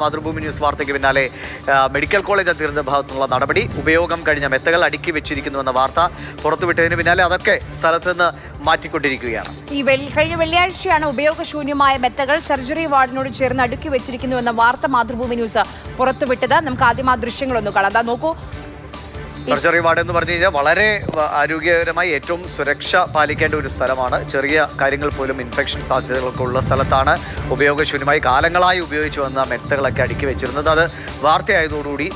Mathrubhumi news വാർത്തയ്ക്ക് പിന്നാലെ medical college അധികൃതരുടെ ഭാഗത്തുനിന്നുള്ള നടപടി, ഉപയോഗം കഴിഞ്ഞ മെത്തകൾ അടുക്കി വെച്ചിരിക്കുന്നുവെന്ന വാർത്ത പുറത്തുവിട്ടതിന് പിന്നാലെ അതൊക്കെ സ്ഥലത്ത് നിന്ന് മാറ്റിക്കൊണ്ടിരിക്കുകയാണ്. കഴിഞ്ഞ വെള്ളിയാഴ്ചയാണ് ഉപയോഗശൂന്യമായ മെത്തകൾ സർജറി വാർഡിനോട് ചേർന്ന് അടുക്കി വെച്ചിരിക്കുന്നുവെന്ന വാർത്ത മാതൃഭൂമി ന്യൂസ് പുറത്തുവിട്ടത്. നമുക്ക് ആദ്യം ആ ദൃശ്യങ്ങളൊന്ന് കാണാം. അതാ നോക്കൂ. സർജറി വാർഡ് എന്ന് പറഞ്ഞു കഴിഞ്ഞാൽ വളരെ ആരോഗ്യകരമായി ഏറ്റവും സുരക്ഷ പാലിക്കേണ്ട ഒരു സ്ഥലമാണ്. ചെറിയ കാര്യങ്ങൾ പോലും ഇൻഫെക്ഷൻ സാധ്യതകളൊക്കെ ഉള്ള സ്ഥലത്താണ് ഉപയോഗശൂന്യമായി കാലങ്ങളായി ഉപയോഗിച്ചു വന്ന മെത്തകളൊക്കെ അടുക്കി വെച്ചിരുന്നത്. അത് വാർത്തയായതോടുകൂടി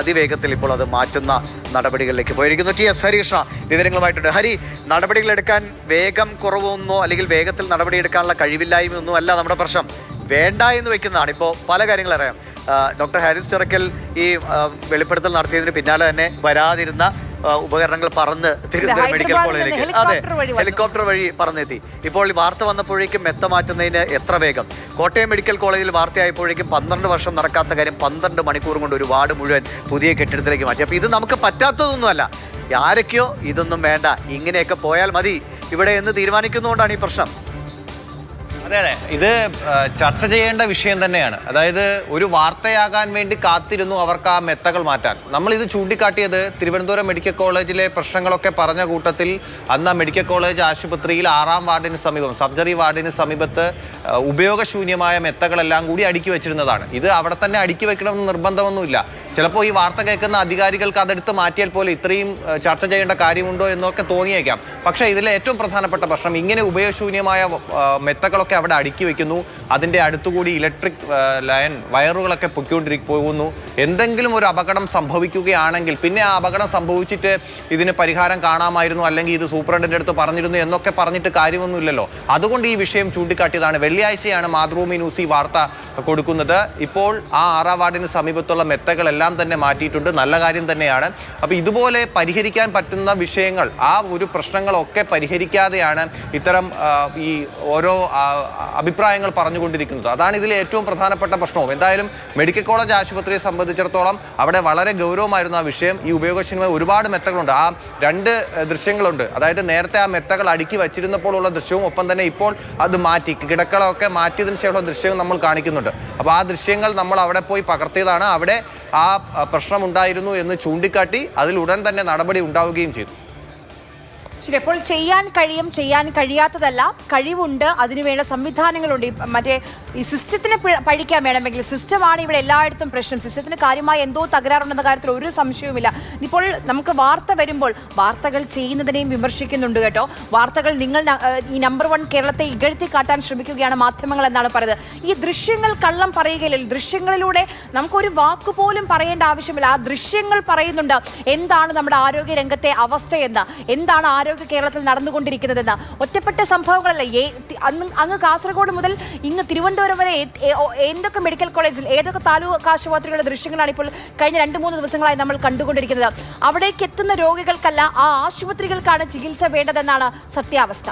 അതിവേഗത്തിൽ ഇപ്പോൾ അത് മാറ്റുന്ന നടപടികളിലേക്ക് പോയിരിക്കുന്നു. ടി.എസ്. ഹരികൃഷ്ണ വിവരങ്ങളുമായിട്ടുണ്ട്. ഹരി, നടപടികളെടുക്കാൻ വേഗം കുറവൊന്നോ അല്ലെങ്കിൽ വേഗത്തിൽ നടപടിയെടുക്കാനുള്ള കഴിവില്ലായ്മയൊന്നും അല്ല നമ്മുടെ പ്രശ്നം. വേണ്ട എന്ന് വെക്കുന്നതാണ്. ഇപ്പോൾ പല കാര്യങ്ങൾ അറിയാം. ഡോക്ടർ ഹാരിസ് ചിറക്കൽ ഈ വെളിപ്പെടുത്തൽ നടത്തിയതിന് പിന്നാലെ തന്നെ വരാതിരുന്ന ഉപകരണങ്ങൾ പറന്ന് തിരുവനന്തപുരം മെഡിക്കൽ കോളേജിലേക്ക് ഹെലികോപ്റ്റർ വഴി പറന്നെത്തി. ഇപ്പോൾ ഈ വാർത്ത വന്നപ്പോഴേക്കും മെത്ത മാറ്റുന്നതിന് എത്ര വേഗം. കോട്ടയം മെഡിക്കൽ കോളേജിൽ വാർത്തയായപ്പോഴേക്കും 12 വർഷം നടക്കാത്ത കാര്യം 12 മണിക്കൂർ കൊണ്ട് ഒരു വാർഡ് മുഴുവൻ പുതിയ കെട്ടിടത്തിലേക്ക് മാറ്റി. അപ്പോൾ ഇത് നമുക്ക് പറ്റാത്തതൊന്നുമല്ല. ആരൊക്കെയോ ഇതൊന്നും വേണ്ട, ഇങ്ങനെയൊക്കെ പോയാൽ മതി ഇവിടെ എന്ന് തീരുമാനിക്കുന്നതുകൊണ്ടാണ് ഈ പ്രശ്നം. അതെ, ഇത് ചർച്ച ചെയ്യേണ്ട വിഷയം തന്നെയാണ്. അതായത് ഒരു വാർത്തയാകാൻ വേണ്ടി കാത്തിരുന്നു അവർക്ക് ആ മെത്തകൾ മാറ്റാൻ. നമ്മളിത് ചൂണ്ടിക്കാട്ടിയത് തിരുവനന്തപുരം മെഡിക്കൽ കോളേജിലെ പ്രശ്നങ്ങളൊക്കെ പറഞ്ഞ കൂട്ടത്തിൽ അന്ന് മെഡിക്കൽ കോളേജ് ആശുപത്രിയിൽ 6-ാം വാർഡിന് സമീപം, സർജറി വാർഡിന് സമീപത്ത് ഉപയോഗശൂന്യമായ മെത്തകളെല്ലാം കൂടി അടുക്കി വെച്ചിരുന്നതാണ്. ഇത് അവിടെ തന്നെ അടുക്കി വെക്കണമെന്ന് നിർബന്ധമൊന്നുമില്ല. ചിലപ്പോൾ ഈ വാർത്ത കേൾക്കുന്ന അധികാരികൾക്ക് അതെടുത്ത് മാറ്റിയാൽ പോലെ ഇത്രയും ചർച്ച ചെയ്യേണ്ട കാര്യമുണ്ടോ എന്നൊക്കെ തോന്നിയേക്കാം. പക്ഷേ ഇതിലെ ഏറ്റവും പ്രധാനപ്പെട്ട പ്രശ്നം ഇങ്ങനെ ഉപയോഗശൂന്യമായ മെത്തകളൊക്കെ അവിടെ അടുക്കി വെക്കുന്നു. അതിൻ്റെ അടുത്തുകൂടി ഇലക്ട്രിക് ലൈൻ വയറുകളൊക്കെ പോകുന്നു. എന്തെങ്കിലും ഒരു അപകടം സംഭവിക്കുകയാണെങ്കിൽ പിന്നെ ആ അപകടം സംഭവിച്ചിട്ട് ഇതിന് പരിഹാരം കാണാമായിരുന്നു, അല്ലെങ്കിൽ ഇത് സൂപ്രണ്ടിൻ്റെ അടുത്ത് പറഞ്ഞിരുന്നു എന്നൊക്കെ പറഞ്ഞിട്ട് കാര്യമൊന്നുമില്ലല്ലോ. അതുകൊണ്ട് ഈ വിഷയം ചൂണ്ടിക്കാട്ടിയതാണ്. വെള്ളിയാഴ്ചയാണ് മാതൃഭൂമി ന്യൂസ് ഈ വാർത്ത കൊടുക്കുന്നത്. ഇപ്പോൾ ആ 6-ാം വാർഡിന് സമീപത്തുള്ള മെത്തകളെല്ലാം തന്നെ മാറ്റിയിട്ടുണ്ട്. നല്ല കാര്യം തന്നെയാണ്. അപ്പോൾ ഇതുപോലെ പരിഹരിക്കാൻ പറ്റുന്ന വിഷയങ്ങൾ, ആ ഒരു പ്രശ്നങ്ങളൊക്കെ പരിഹരിക്കാതെയാണ് ഇത്തരം ഈ ഓരോ അഭിപ്രായങ്ങൾ പറഞ്ഞുകൊണ്ടിരിക്കുന്നത്. അതാണ് ഇതിലെ ഏറ്റവും പ്രധാനപ്പെട്ട പ്രശ്നവും. എന്തായാലും മെഡിക്കൽ കോളേജ് ആശുപത്രിയെ സംബന്ധിച്ചിടത്തോളം അവിടെ വളരെ ഗൗരവമായിരുന്നു ആ വിഷയം. ഈ ഉപയോഗശൂന്യമായ ഒരുപാട് മെത്തകളുണ്ട്. ആ 2 ദൃശ്യങ്ങളുണ്ട്. അതായത് നേരത്തെ ആ മെത്തകൾ അടുക്കി വച്ചിരുന്നപ്പോഴുള്ള ദൃശ്യവും ഒപ്പം തന്നെ ഇപ്പോൾ അത് മാറ്റി കിടക്കളൊക്കെ മാറ്റിയതിന് ശേഷമുള്ള ദൃശ്യവും നമ്മൾ കാണിക്കുന്നുണ്ട്. അപ്പോൾ ആ ദൃശ്യങ്ങൾ നമ്മൾ അവിടെ പോയി പകർത്തിയതാണ്. അവിടെ ആ പ്രശ്നമുണ്ടായിരുന്നു എന്ന് ചൂണ്ടിക്കാട്ടി അതിൽ ഉടൻ തന്നെ നടപടി ഉണ്ടാവുകയും ചെയ്തു. ശരി, അപ്പോൾ ചെയ്യാൻ കഴിയാത്തതല്ല, കഴിവുണ്ട്, അതിനുവേണ്ട സംവിധാനങ്ങളുണ്ട്. മറ്റേ ഈ സിസ്റ്റത്തിന് പഴിക്കാൻ വേണമെങ്കിൽ സിസ്റ്റമാണ് ഇവിടെ എല്ലായിടത്തും പ്രശ്നം. സിസ്റ്റത്തിന് കാര്യമായ എന്തോ തകരാറുണ്ടെന്ന കാര്യത്തിൽ ഒരു സംശയവുമില്ല. ഇപ്പോൾ നമുക്ക് വാർത്ത വരുമ്പോൾ വാർത്തകൾ ചെയ്യുന്നതിനെയും വിമർശിക്കുന്നുണ്ട് കേട്ടോ. വാർത്തകൾ നിങ്ങൾ ഈ നമ്പർ 1 കേരളത്തെ ഇകഴ്ത്തി കാട്ടാൻ ശ്രമിക്കുകയാണ് മാധ്യമങ്ങൾ എന്നാണ് പറയുന്നത്. ഈ ദൃശ്യങ്ങൾ കള്ളം പറയുകയില്ല. ദൃശ്യങ്ങളിലൂടെ നമുക്കൊരു വാക്കുപോലും പറയേണ്ട ആവശ്യമില്ല. ആ ദൃശ്യങ്ങൾ പറയുന്നുണ്ട് എന്താണ് നമ്മുടെ ആരോഗ്യ രംഗത്തെ അവസ്ഥയെന്ന്, എന്താണ് ആരോഗ്യ കേരളത്തിൽ നടന്നുകൊണ്ടിരിക്കുന്നതെന്ന്. ഒറ്റപ്പെട്ട സംഭവങ്ങളല്ല. അങ്ങ് കാസർഗോഡ് മുതൽ ഇങ്ങ് തിരുവനന്തപുരം വരെ എന്തൊക്കെ മെഡിക്കൽ കോളേജിൽ ഏതൊക്കെ താലൂക്ക് ആശുപത്രികളുടെ ദൃശ്യങ്ങളാണ് ഇപ്പോൾ കഴിഞ്ഞ 2-3 ദിവസങ്ങളായി നമ്മൾ കണ്ടുകൊണ്ടിരിക്കുന്നത്. അവിടേക്ക് എത്തുന്ന രോഗികൾക്കല്ല, ആ ആശുപത്രികൾക്കാണ് ചികിത്സ വേണ്ടതെന്നാണ് സത്യാവസ്ഥ.